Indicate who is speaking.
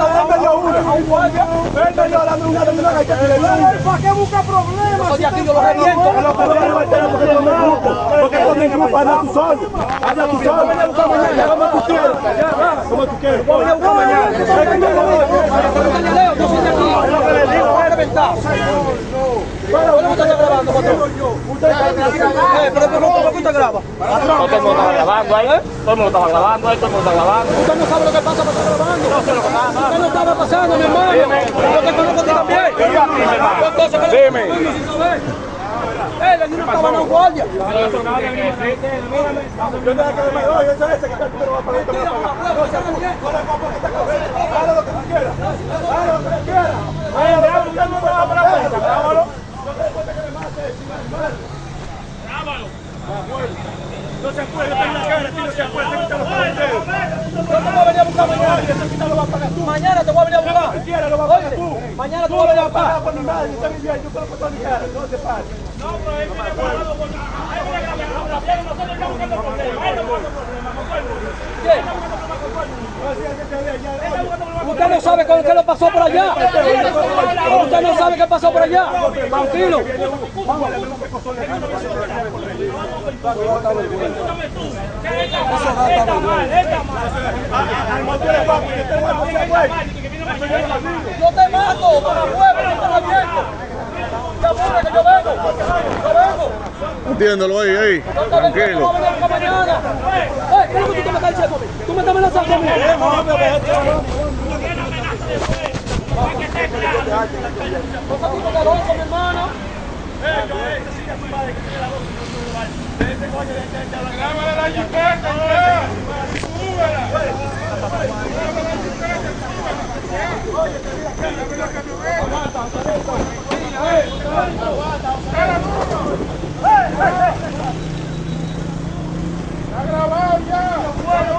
Speaker 1: Él me dio una. Él me dio la una de una que hay que tirarle.
Speaker 2: ¿Para qué busca problemas?
Speaker 3: Yo aquí yo lo reviento.
Speaker 1: Porque tú tienes que hablar tú solo. Habla tú solo. Como tú quieres. Como tú quieres.
Speaker 3: Voy a buscar mañana. Yo soy de aquí. Voy a reventar. Bueno, ¿cómo estás grabando, patrón? Pero ¿por qué usted graba?
Speaker 4: Todo el mundo estaba grabando ahí. Todo el mundo estaba grabando ahí. Todo el mundo estaba grabando.
Speaker 3: Usted no sabe lo que pasa para estar grabando.
Speaker 4: No sé lo que pasa.
Speaker 3: Usted no estaba pasando, mi hermano. Yo te conozco a ti también. Entonces,
Speaker 4: Dime.
Speaker 3: Allí no estaba en guardia.
Speaker 1: Yo tengo que me doy. Ese que está tú vas a pagar. Haz lo que tú quieras. Haz lo que tú quieras. Grábalo. No se puede, yo tengo la cara, no se puede, quítalo por el dedo.
Speaker 3: Yo te voy a venir a buscar mañana.
Speaker 1: Lo vas a pagar tú.
Speaker 3: Mañana te voy a venir a buscar.
Speaker 1: Si quieres, lo vas a pagar tú.
Speaker 3: Mañana te voy a venir a buscar.
Speaker 1: Por mi madre, yo estoy bien, yo puedo por mi cara, no te pares. No, pero él viene guardado por
Speaker 3: Usted no sabe qué le pasó por allá. Usted no sabe qué pasó por allá. Tranquilo. Yo te mato para huevo, no te reviento. Ya apura que yo vengo. Yo vengo.
Speaker 5: Entiéndelo ahí, tranquilo.
Speaker 3: ¿Qué es lo que tú me estás diciendo? ¿Tú me estás amenazando a mí? Mi hermano.
Speaker 2: Está grabado ya. Bueno,